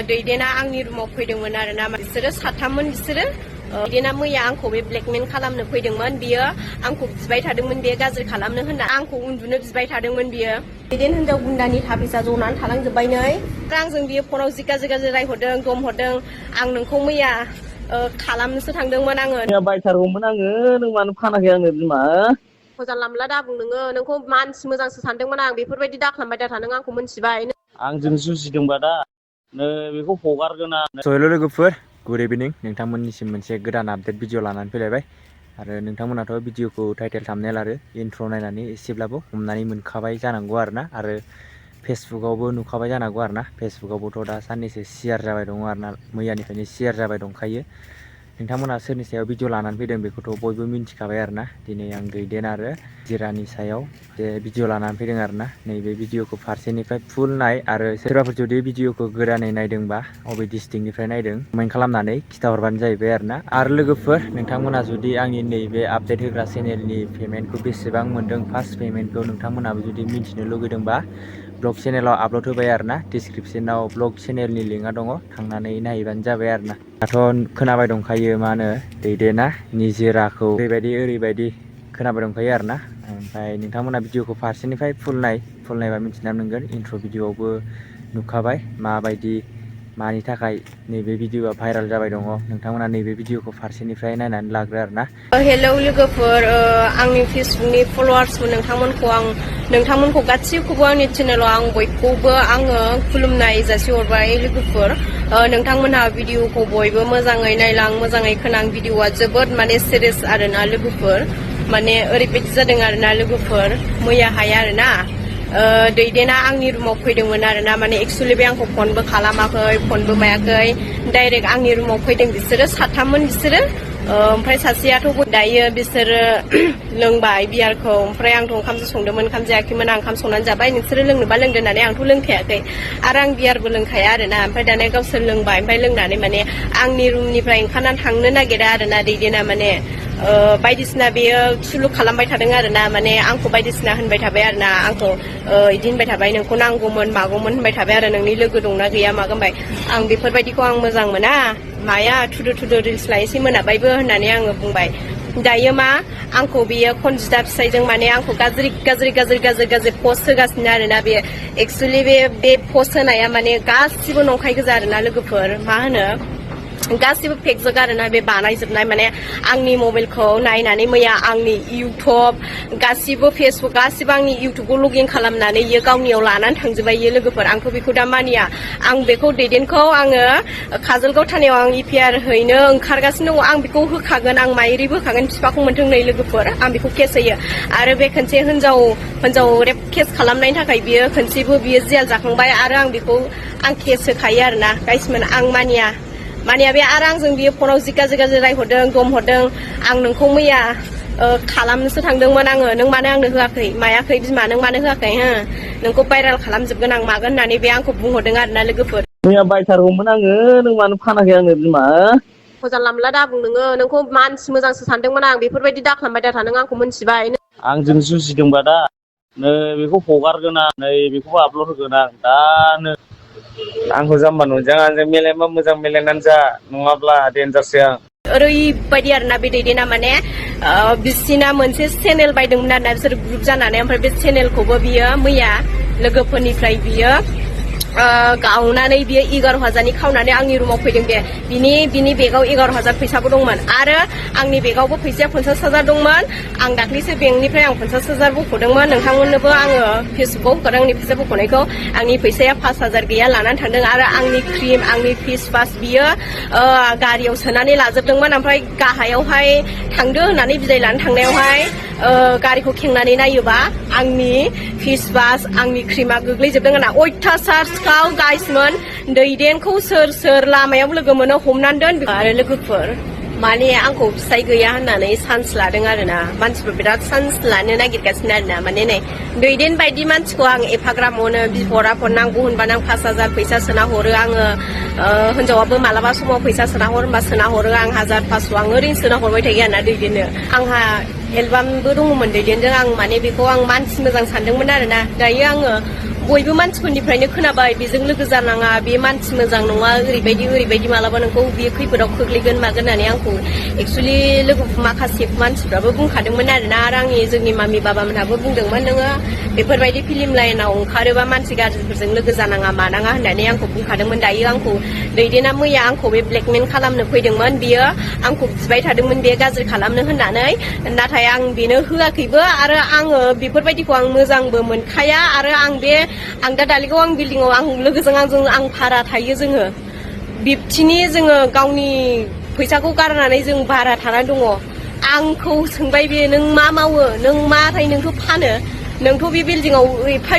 दैदेना आंनि रुमाव फैदोंमोन आरोना बिसोरो साथाममोन बिसोरो दैदेना मैया आंखौ बे ब्लेकमेल खालामनो फैदोंमोन बियो आंखौ बिबाय थादोंमोन बे गाज्रि खालामनो होनना आंखौ उन्दुनो बिबाय थादोंमोन बियो दैदेन हिनजाव गुन्दानि थाफैसा जनानै थालांजोब्बाय नै आंजों बियो फनाव जि गाज्रि रायहरदों दमहरदों आं नोंखौ मैया खालामनोसो थांदोंमोन आङो बायथारगौमोन आङो नों मानो फानाखै आंनो बिमा जानला मोनला दाबुं नोंखौ मानसि मोजांसो सानदोंमोन आं बेफोरबायदि दाखालामबाय दा नों आंखौ मोनथिबाय आंजों जुजिदोंबा दा नै बेखौ हगारगोन आं हेल' लोगोफोर गुड इभिनिं नोंथांमोननिसिम मोनसे गोदान आपडेट भिडिअ लानानै फैलायबाय आरो नोंथांमोनाथ' भिडिअखौ टाइटेल थाम्बनेल आरो इन्ट्र नायनानै एसेब्लाबो हमनानै मोनखाबाय जानांगौ आरोना आरो फेसबुकआवबो नुखाबाय जानांगौ आरोना फेसबुकआवबोथ' दा साननैसो शेयार जाबाय दङ आरोना मैयानिफ्रायनो शेयार जाबाय दंखायो नोंथांमोना सोरनि सायाव भिडिअ लानानै फैदों बेखौथ' बयबो मिन्थिखाबाय आरोना दिनै आं दैदेन आरो जिरानि सायाव बे भिडिअ लानानै फैदों आरोना नैबे भिडिअखौ फारसेनिफ्राय फुल नाय आरो सोरबाफोर जुदि भिडिअखौ गोदानै नायदोंबा अबे डिस्ट्रिक्टनिफ्राय नायदों कमेन्ट खालामनानै खिथाहरबानो जाहैबाय आरोना आरो लोगोफोर नोंथांमोना जुदि आंनि नैबे आपडेट होग्रा चेनेलनि पेमेन्टखौ बेसेबां मोन्दों फार्स्ट पेमेन्टखौ नोंथांमोनाबो जुदि मिन्थिनो लुगैदोंबा ब्लग चेनेलाव आपल'ड होबाय आरोना डिसक्रिपसनाव ब्लग चेनेलनि लिंकआ दङ थांनानै नायहैबानो जाबाय आरोना दाथ' खोनाबाय दंखायो मा होनो दैदेना निजोराखौ ओरैबायदि खोनाबाय दंखायो आरोना ओमफ्राय नोंथांमोना भिडिअखौ फारसेनिफ्राय फुल नायबा मिथिना मोनगोन इन्ट्र भिडिअआवबो नुखाबाय माबायदि मानि थाखाय नैबे भिडिअआ भाइराल जाबाय दङ नोंथांमोना नैबे भिडिअखौ फारसेनिफ्राय नायनानै लाग्रो आरोना हेलौ लोगोफोर आंनि फेसबुकनि फलोवार्सफोर नोंथांमोनखौ गासैखौबो आंनि चेनेलाव आं बयखौबो आङो खुलुमनाय जासिहरबाय लोगोफोर नोंथांमोनहा भिडिअखौ बयबो मोजाङै नायलां मोजाङै खोनां भिडिअआ जोबोद माने सिरियास आरोना लोगोफोर माने ओरैबायदि जादों आरोना लोगोफोर मैयाहाय आरोना दैदेना आंनि रुमाव फैदोंमोन आरोना माने एक्सुवेलि बे आंखौ फनबो खालामाखै फनबो मायाखै डाइरेक्ट आंनि रुमाव फैदों बिसोरो साथाममोन बिसोरो ओमफ्राय सासेयाथ' दायो बिसोरो लोंबाय बियारखौ ओमफ्राय आंथ' ओंखामसो संदोंमोन ओंखाम जायाखैमोन आं ओंखाम संनानै जाबाय नोंसोरो लोंनोबा लोंदो होननानै आंथ' लोंखायाखै आरो आं बियारबो लोंखाया आरोना ओमफ्राय दाना गावसोर लोंबाय ओमफ्राय लोंनानै माने आंनि रुमनिफ्राय ओंखारनानै थांनो नागिरा आरोना दैदेना माने बायदिसिना बेयो सुलु खालामबाय थादों आरोना माने आंखौ बायदिसिना होनबाय थाबाय आरोना आंखौ इदि होनबाय थाबाय नोंखौ नांगौमोन मागौमोन होनबाय थाबाय आरो नोंनि लोगो दंना गैया मागोनबाय आं बेफोरबायदिखौ आं मोजां मोना माया थुदो रिल्स लायनोसै मोनाबायबो होननानै आङो बुंबाय दायो मा आंखौ बियो खनजिदा फिसायजों माने आंखौ गाज्रि पस्ट होगासिनो आरोना बे एक्सुवेलि बे पस्ट होनाया माने गासिबो नंखाय गोजा आरोना लोगोफोर मा होनो गासिबो फेकजोब आरोना बे बानायजोबनाय माने आंनि मबाइलखौ नायनानै मैया आंनि इउटुब गासिबो फेसबुक गासिबो आंनि इउटुबखौ लगइन खालामनानै इयो गावनियाव लानानै थांजोबबाय इयो लोगोफोर आंथ' बेखौ दा मानिया आं बेखौ दैदेनखौ आङो काजलगाव थानायाव आं इपिआर हैनो ओंखारगासिनो दङ आं बेखौ होखागोन आं माइरिबो होखागोन बिफाखौ मोनथों नै लोगोफोर आं बेखौ केस होयो आरो बे खनसे हिनजाव रेप केस खालामनायनि थाखाय बियो खनसेबो बियो जेल जाखांबाय आरो आं बेखौ आं केस होखायो आरोना गाइसमोन आं मानिया बे आरो आंजों बियो फनाव जि गाज्रि रायहरदों दमहरदों आं नोंखौ मैया खालामनोसो थांदोंमोन आङो नों मानो आंनो होआखै मायाखै बिमा नों मानो होआखै नोंखौ भाइराल खालामजोबगोन आं मागोन होननानै बे आंखौ बुंहरदों आरोना लोगोफोर मैया बायथारगौमोन आङो नों मानो फानाखै आंनो बिमा जानला मोनला दाबुं नोंखौ मानसि मोजांसो सानदोंमोन आं बेफोरबायदि दाखालामबाय दा नों आंखौ मोनथिबाय आंजों जुजिदोंबा दा नै बेखौ हगारगोन आं नै बेखौबो आपल'ड होगोन आं दानो आंखौ जाम्बा नंजाङा मेलेमा मोजां मेलेनानै जा नङाब्ला देन्जारसो आं ओरैबायदि आरोना बे दैदेना माने बिसिना मोनसे चेनेल बायदोंमोन आरोना बिसोर ग्रुप जानानै ओमफ्राय बे चेनेलखौबो बियो मैया लोगोफोरनिफ्राय बियो गावनानै बियो 11,000नि खावनानै आंनि रुमाव फैदों बे बिनि बेगाव 11,000 फैसाबो दंमोन आरो आंनि बेगावबो फैसाया 50,000 दंमोन आं दाख्लैसो बेंकनिफ्राय आं 50,000 बख'दोंमोन नोंथांमोननोबो आङो फेसबुकआव होखादों आंनि फैसा बख'नायखौ आंनि फैसाया 5,000 गैया लानानै थांदों आरो आंनि क्रिम आंनि फेस वास बियो गारियाव सोनानै लाजोबदोंमोन ओमफ्राय गाहायावहाय थांदो होननानै बिदाय लानो थांनायावहाय गारिखौ खेंनानै नायोबा आंनि फेस वास आंनि क्रिमा गोग्लैजोबदों आरोना अयथासार सिखाव गाइसमोन दैदेनखौ सोर लामायाव लोगो मोनो हमनानै दोन आरो लोगोफोर माने आंखौ फिसाय गैया होननानै चान्स लादों आरोना मानसिफोर बिराद चान्स लानो नागिरगासिनो आरोना माने नै दैदेन बायदि मानसिखौ आं एफाग्राब मोनो बिफद आफद नांगौ होनबानो आं 5,000 फैसा सोना हरो आङो हिनजावाबो मालाबा समाव फैसा सोना हर होनबा सोना हरो आं 1,000-500 आं ओरैनो सोना हरबाय थायो आरोना दैदेननो आंहा एलबामबो दङमोन दैदेनजों आं माने बेखौ आं मानसि मोजां सानदोंमोन आरोना दायो आङो बयबो मानसिफोरनिफ्रायनो खोनाबाय बेजों लोगो जानाङा बे मानसि मोजां नङा ओरैबायदि मालाबा नोंखौ बियो खैफोदाव खोख्लैगोन मागोन होननानै आंखौ एक्सुवेलि लोगो माखासे मानसिफ्राबो बुंखादोंमोन आरोना आरो जोंनि मामि बाबामोनहाबो बुंदोंमोन नोङो बेफोरबायदि फिल्म लाइनाव ओंखारोबा मानसि गाज्रिफोरजों लोगो जानाङा मानाङा होननानै आंखौ बुंखादोंमोन दायो आंखौ दैदेना मैया आंखौ बे ब्लेकमेल खालामनो फैदोंमोन बियो आंखौ बिबाय थादोंमोन बे गाज्रि खालामनो होननानै नाथाय आं बेनो होआखैबो आरो आङो बेफोरबायदिखौ आं मोजांबो मोनखाया आरो आं दा दालिगाव आं बिल्डिंआव आं लोगोजों आं भारा थायो जोङो बिब्थिनि जोङो गावनि फैसाखौ गारनानै जों भारा थानानै दङ आंखौ सोंबाय बे नों मा मावो नों माथाय नोंथ' फानो नोंथ' बे बिल्डिंआव एफा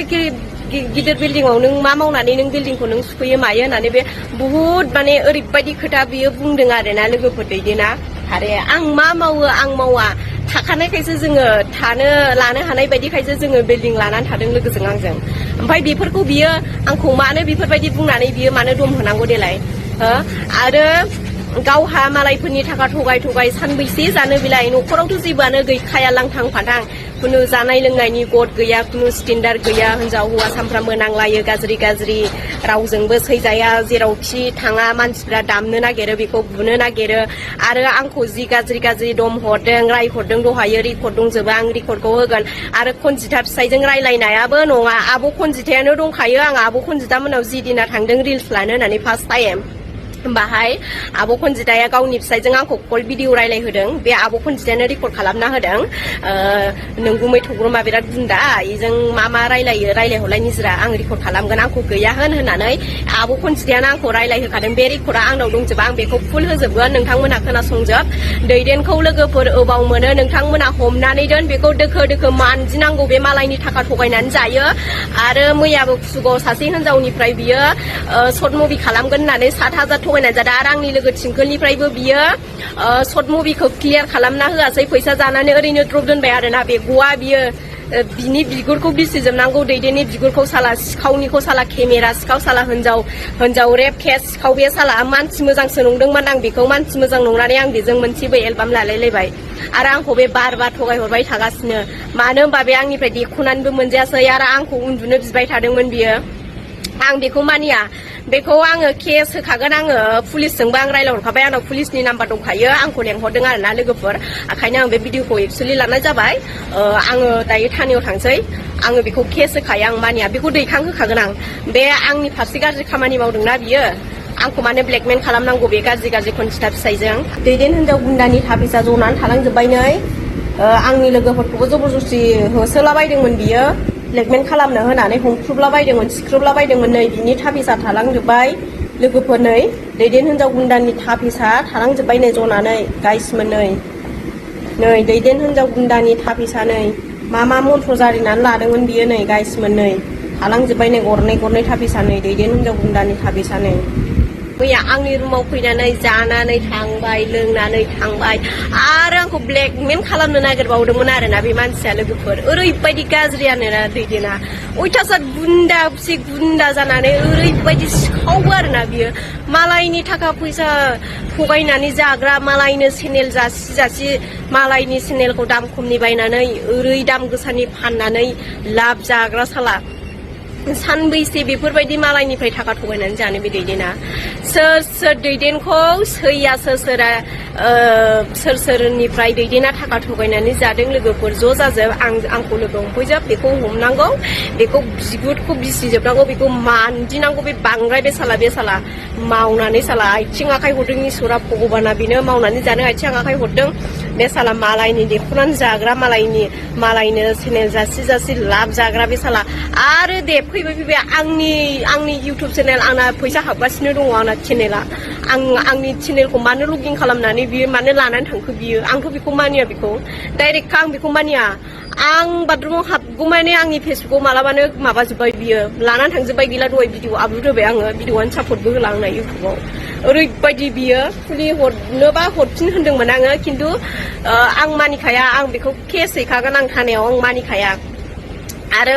गिदिर बिल्डिंआव नों मा मावनानै नों बिल्डिंखौ नों सुखुयो मायो होननानै बे बुहुद माने ओरैबायदि खोथा बियो बुंदों आरोना लोगोफोर दैदेना आरो आं मा मावो आं मावा थाखानायखायसो जोङो लानो हानाय बायदिखायसो जोङो बिल्डिं लानानै थादों लोगोजों आंजों ओमफ्राय बेफोरखौ बियो आंखौ मानो बेफोरबायदि बुंनानै बियो मानो दम होनांगौ देलाय आरो गावहा मालायफोरनि थाखा थगाय सानबैसे जानो बिलाय न'खरावथ' जेबोआनो गैखाया लांथां फाथां खुनु जानाय लोंनायनि गद गैया खुनु स्टेन्डार्ड गैया हिनजाव हौवा सानफ्रामबो नांलायो गाज्रि रावजोंबो सैजाया जेरावखि थाङा मानसिफ्रा दामनो नागिरो बेखौ बुनो नागिरो आरो आंखौ जि गाज्रि दम हरदों रायहरदों दहायो रेकर्ड दंजोबो आं रेकर्डखौ होगोन आरो खनजिथा फिसाइजों रायलायनायाबो नङा आब' खनजिथायानो दंखायो आं आब' खनजिथा मोनाव जि दिना थांदों रिल्स लानो होननानै फार्स्ट टाइम बाहाय आब' खनजिताया गावनि फिसायजों आंखौ कल भिडिअ रायलायहोदों बे आब' खनजितायानो रेकर्ड खालामना होदों नोंगुमै थग्रमा बिराद गुन्दा इजों मा रायलायहरलाय निजरा आं रेकर्ड खालामगोन आंखौ गैया होननानै आब' खनजितायानो आंखौ रायलायहोखादों बे रेकर्डआ आंनाव दंजोबो आं बेखौ फुल होजोबगोन नोंथांमोना खोनासंजोब दैदेनखौ लोगोफोर अबाव मोनो नोंथांमोना हमनानै दोन बेखौ दोखो मानजिनांगौ बे मालायनि थाखा थगायनानै जायो आरो मैयाबो खुसुगाव सासे हिनजावनिफ्राय बियो सर्ट मुभि खालामगोन होननानै 7,000 थगायनानै जादों आरो आंनि लोगो थिंखोलनिफ्रायबो बियो सर्ट मुभिखौ क्लियार खालामना होआसै फैसा जानानै ओरैनो द्रप दोनबाय आरोना बे गवा बियो बिनि बिगुरखौ बिसिजोबनांगौ दैदेननि बिगुरखौ साला सिखावनिखौ साला केमेरा सिखाव साला हिनजाव रेप केस सिखाव बे साला मानसि मोजांसो नंदोंमोन आं बेखौ मानसि मोजां नंनानै आं बेजों मोनसेबो एलबाम लालायलायबाय आरो आंखौ बे बार थगायहरबाय थागासिनो मानो होनबा बे आंनिफ्राय देखुनानैबो मोनजायासै आरो आंखौ उन्दुनो बिबाय थादोंमोन बियो आं बेखौ मानिया बेखौ आङो केस होखागोन आङो पुलिसजोंबो आं रायलायहरखाबाय आंनाव पुलिसनि नाम्बार दंखायो आंखौ लेंहरदों आरोना लोगोफोर ओंखायनो आं बे भिडिअखौ एक्सुवेलि लानाय जाबाय आङो दायो थानायाव थांसै आङो बेखौ केस होखायो आं मानिया बेखौ दैखांहोखागोन आं बे आंनि फारसे गाज्रि खामानि मावदोंना बियो आंखौ माने ब्लेकमेल खालामनांगौ बे गाज्रि खनजिथा फिसाइजों दैदेन हिनजाव गुन्दानि थाफिसा जनानै थालांजोब्बाय नै आंनि लोगोफोरखौबो जबरदस्ति होसोलाबायदोंमोन बियो ब्लेकमेल खालामनो होनानै हमख्रुबलाबायदोंमोन सिख्रुबलाबायदोंमोन नै बिनि थाफिसा थालांजोब्बाय लोगोफोर नै दैदेन हिनजाव गुन्दानि थाफिसा थालांजोब्बाय नै जनानै गाइसमोन नै दैदेन हिनजाव गुन्दानि थाफिसा नै मा मन्थ्र जारिनानै लादोंमोन बियो नै गाइसमोन नै थालांजोब्बाय नै गरनै थाफिसा नै दैदेन हिनजाव गुन्दानि थाफिसा नै मैया आंनि रुमाव फैनानै जानानै थांबाय लोंनानै थांबाय आरो आंखौ ब्लेकमेल खालामनो नागिरबावदोंमन आरोना बे मानसिया लोगोफोर ओरैबायदि गाज्रियानो ना दैदेना अयथासार गुन्दा जानानै ओरैबायदि सिखावबो आरोना बियो मालायनि थाखा फैसा थगायनानै जाग्रा मालायनो चेनेल जासि मालायनि चेनेलखौ दाम खमनि बायनानै ओरै दाम गोसानि फाननानै लाब जाग्रा साला सानबैसे बेफोरबायदि मालायनिफ्राय थाखा थगायनानै जानो बे दैदेना सोर दैदेनखौ सैया सोरनिफ्राय दैदेना थाखा थगायनानै जादों लोगोफोर ज' जाजोब आंखौ लोगो हमफैजोब बेखौ हमनांगौ बेखौ बिगुरखौ बिसिजोबनांगौ बेखौ मान्दिनांगौ बे बांद्राय बे साला मावनानै साला आथिं आखाइ हरदों इसोरा भगबाना बेनो मावनानै जानो आथिं आखाइ हरदों बे साला मालायनि देखुनानै जाग्रा मालायनो चेनेल जासि लाब जाग्रा बे साला आरो दे फैबाय आंनि इउटुब चेनेल आंना फैसा हाबगासिनो दङ आंना चेनेला आंनि चेनेलखौ मानो लगिन खालामनानै बियो मानो लानानै थांखो बियो आंथ' बेखौ मानिया बेखौ डाइरेक्ट आं बेखौ मानिया आं बाथरुमाव हाबगौमाने आंनि फेसबुकाव मालाबानो माबाजोब्बाय बियो लानानै थांजोब्बाय गैला दहाय भिडिअ आपल'ड होबाय आङो भिडिअआनो सापर्टबो होला आंना इउटुबाव ओरैबायदि बियो खुलि हरनोबा हरफिन होनदोंमोन आङो खिन्थु आं मानिखाया आं बेखौ केस हैखागोन आं थानायाव आं मानिखाया आरो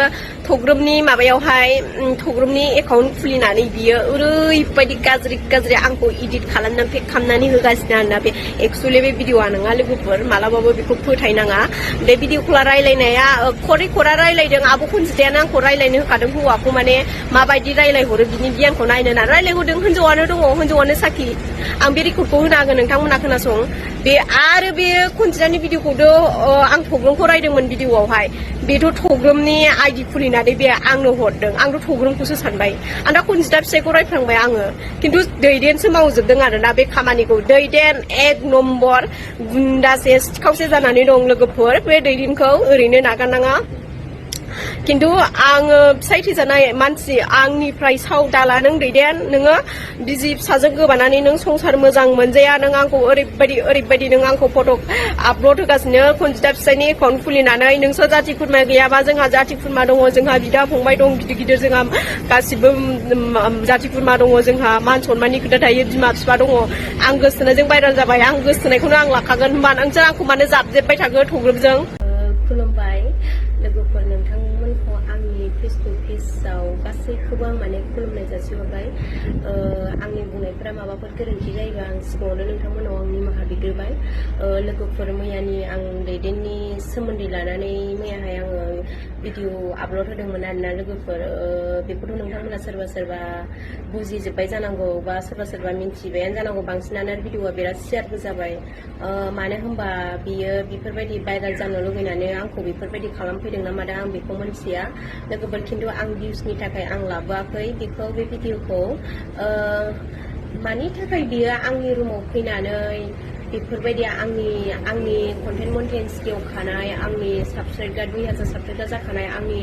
थग्रोमनि माबायावहाय थग्रोमनि एकाउन्ट खुलिनानै बियो ओरैबायदि गाज्रि आंखौ इडिट खालामनानै पेक खालामनानै होगासिनो आरोना बे एक्सुवेलि बे भिडिअ'आ नङा लोगोफोर मालाबाबो बेखौ फोथायनाङा बे भिडिअ'खौ रायलायनाया खरा रायलायदों आब' खनजिथायानो आंखौ रायलायनो होखादों हौवाखौ माने माबायदि रायलायहरो बिनि गियानखौ नायनो होनना रायलायहरदों हिन्जावानो दङ हिन्जावानो साखि आं बे रेकर्डखौ होनो हागोन नोंथांमोना खोनासं बे आरो बे खनजिथानि भिडिअ'खौथ' आं थग्रोमखौ रायदोंमोन भिडिअ'आवहाय बेथ' थग्रोमनि आइडि खुलिनानै बे आंनो हरदों आंथ' थग्रोमखौसो सानबाय आं दा खनजिथा फिसाइखौ रायफ्लांबाय आङो खिन्थु दैदेनसो मावजोबदों आरोना बे खामानिखौ दैदेन एक नम्बर गुन्दासे सिखावसे जानानै दं लोगोफोर बे दैदेनखौ ओरैनो नागारनाङा खिन्थु आङो फिसाइ थैजानाय मानसि आंनिफ्राय साव दाला नों दैदेन नोङो बिजि फिसाजों गोबानानै नों संसार मोजां मोनजाया नों आंखौ ओरैबायदि नों आंखौ फट' आपल'ड होगासिनो खनजिथा फिसाइनि एकाउन्ट खुलिनानै नोंसोर जाथि खुरमा गैयाबा जोंहा जाथि खुरमा दङ जोंहा बिदा फंबाय दं गिदिर जोंहा गासिबो जाथि खुरमा दङ जोंहा मान सनमाननि खोथा थायो बिमा बिफा दङ आं गोसोथोनायजों भाइरेल जाबाय आं गोसोथोनायखौनो आं लाखागोन होनबा नोंसोर आंखौ मानो जाबजेबबाय थागोन थग्रोमजों खुलुमबाय लोगोफोर नोंथांमोनखौ आंनि फेस टु फेसआव गासैखौबो आं माने खुलुमनाय जासिहरबाय आंनि बुंनायफोरा माबाफोर गोरोन्थि जायोबा आं सिगाङावनो नोंथांमोनाव आं निमाहा बिग्रोबाय लोगोफोर मैयानि आं दैदेननि सोमोन्दै लानानै मैयाहाय आङो भिडिअ आपल'ड होदोंमोन आरोना लोगोफोर बेखौथ' नोंथांमोना सोरबा बुजिजोब्बाय जानांगौ बा सोरबा मिन्थिबायानो जानांगौ बांसिनानो भिडिअआ बिराद शेयारबो जाबाय मानो होनबा बियो बेफोरबायदि भाइरेल जानो लुगैनानै आंखौ बेफोरबायदि खालामफैदों ना मादों आं बेखौ मोनथिया लोगोफोर खिन्थु आं भिउसनि थाखाय आं लाबोआखै बेखौ बे भिडिअखौ मानि थाखाय बियो आंनि रुमाव फैनानै बेफोरबायदि आंनि कन्टेन्ट मन्टेन्स गेवखानाय आंनि साबसक्राइबार 2000 साबसक्राइबार जाखानाय आंनि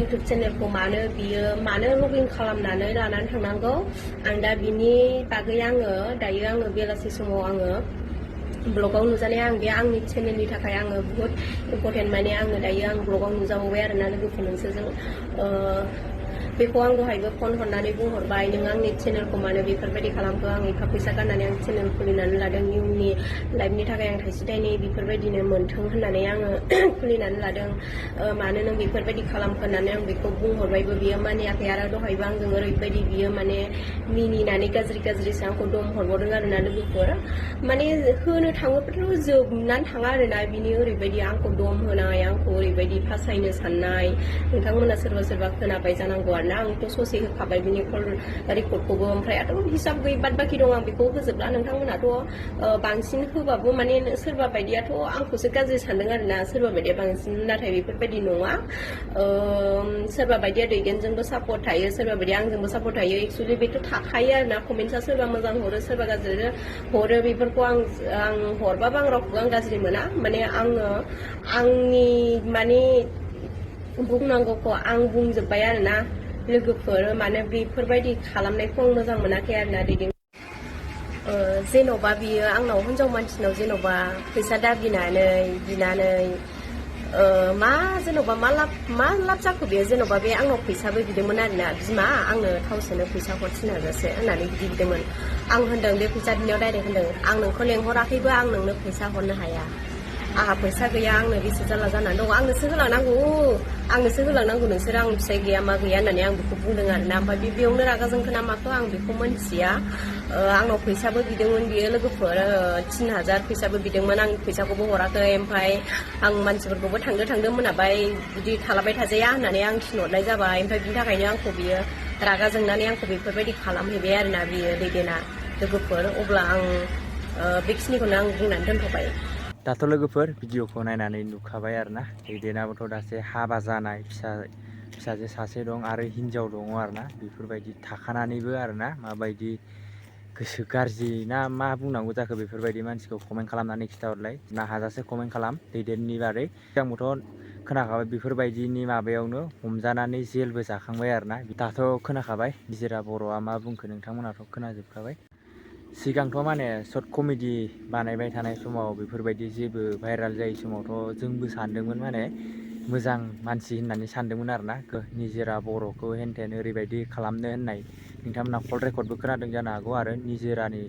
इउटुब चेनेलखौ मानो लगिन खालामनानै लानानै थांनांगौ आं दा बिनि बागै दायो आङो बेलासि समाव आङो ब्लगाव नुजानाय आं बे आंनि चेनेलनि थाखाय आङो बुहुत इम्परटेन्ट माने आङो दायो आं ब्लगाव नुजाबावबाय आरोना लोगोफोर नोंसोरजों बेखौ आं दहायबो फन हरनानै बुंहरबाय नों आंनि चेनेलखौ मानो बेफोरबायदि खालामखो आं एफा फैसा गारनानै आं चेनेल खुलिनानै लादों इयुननि लाइफनि थाखाय आं थाइसे थाइनै बेफोरबायदिनो मोन्थों होननानै आङो खुलिनानै लादों मानो नों बेफोरबायदि खालामखो होननानै आं बेखौ बुंहरबायबो बियो मानियाखै आरो दहायबो आंजों ओरैबायदि बियो माने मिनिनानै गाज्रिसो आंखौ दम हरबावदों आरोना लोगोफोर माने होनो थाङोब्लाथ' जोबनानै थाङा आरोना बिनि ओरैबायदि आंखौ दम होनाय आंखौ ओरैबायदि फासायनो साननाय नोंथांमोना सोरबा खोनाबाय जानांगौ आरोना आंथ' ससे होखाबाय बिनि कल रेकर्डखौबो ओमफ्रायथ' हिसाब गैयै बाद बाखि दं आं बेखौ होजोबला नोंथांमोनाथ' बांसिन होबाबो माने सोरबा बायदियाथ' आंखौसो गाज्रि सानदों आरोना सोरबा बायदिया बांसिन नाथाय बेफोरबायदि नङा सोरबा बायदिया दैदेनजोंबो सापर्ट थायो सोरबा बायदिया आंजोंबो सापर्ट थायो एक्सुवेलि बेथ' थाखायो आरोना कमेन्टसा सोरबा मोजां हरो सोरबा गाज्रि हरो बेफोरखौ आं हरबाबो आं रावखौबो आं गाज्रि मोना माने आंनि माने बुंनांगौखौ आं बुंजोब्बाय आरोना लोगोफोर माने बेफोरबायदि खालामनायखौ आं मोजां मोनाखै आरोना दैदेन जेन'बा बियो आंनाव हिनजाव मानसिनाव जेन'बा फैसा दाबिनानै बिनानै जेन'बा मा लाब जाखो बेयो जेन'बा बे आंनाव फैसाबो बिदोंमोन आरोना बिमा आंनो थाव सोनो फैसा हर 3000सो होननानै बिदि बिदोंमोन आं होनदों बे फैसा बिनायाव डाइरेक्ट होनदों आं नोंखौ लेंहराखैबो आं नोंनो फैसा हरनो हाया आंहा फैसा गैया आंनो बेसे जारला जानानै दं आंनोसो होलांनांगौ नोंसोर आं फिसाइ गैया मा गैया होननानै आं बेखौ बुंदों आरोना ओमफ्राय बेयावनो रागा जोंखो ना माखो आं बेखौ मोनथिया आंनाव फैसाबो बिदोंमोन बियो लोगोफोर 3000 फैसाबो बिदोंमोन आं फैसाखौबो हराखै ओमफ्राय आं मानसिफोरखौबो थांदो मोनाबाय बिदि थालाबाय थाजाया होननानै आं थिनहरनाय जाबाय ओमफ्राय बिनि थाखायनो आंखौ बियो रागा जोंनानै आंखौ बेफोरबायदि खालामहैबाय आरोना बियो दैदेना लोगोफोर अब्ला आं बेखिनिखौनो आं बुंनानै दोनथ'बाय दाथ' लोगोफोर भिडिअखौ नायनानै नुखाबाय आरोना दैदेनाबोथ' दासो हाबा जानाय फिसाजो सासे दं आरो हिन्जाव दङ आरोना बेफोरबायदि थाखानानैबो आरोना माबायदि गोसो गाज्रि ना मा बुंनांगौ जाखो बेफोरबायदि मानसिखौ कमेन्ट खालामनानै खिथाहरलाय ना हाजासे कमेन्ट खालाम दैदेननि बारै सिगांबोथ' खोनाखाबाय बेफोरबायदिनि माबायावनो हमजानानै जेलबो जाखांबाय आरोना दाथ' खोनाखाबाय निजोरा बर'आ मा बुंखो नोंथांमोनाथ' खोनाजोबखाबाय सिगांथ' माने सर्ट कमेडि बानायबाय थानाय समाव बेफोरबायदि जेबो भाइरेल जायै समावथ' जोंबो सानदोंमोन माने मोजां मानसि होननानै सानदोंमोन आरोना निजोरा बर'खौ हेनथेन ओरैबायदि खालामनो होननाय नोंथांमोना कल रेकर्डबो खोनादों जानो हागौ आरो निजोरानि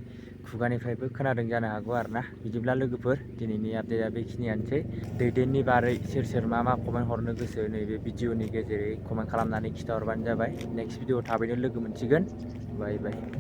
खुगानिफ्रायबो खोनादों जानो हागौ आरोना। बिदिब्ला लोगोफोर दिनैनि आपडेटआ बेखिनियानोसै। दैदेननि बारै सोर सोर मा कमेन्ट हरनो गोसो नैबे भिडिअनि गेजेरै कमेन्ट खालामनानै खिथाहरबानो जाबाय। नेक्स्ट भिडिअ थाबैनो लोगो मोनसिगोन। बाय बाय।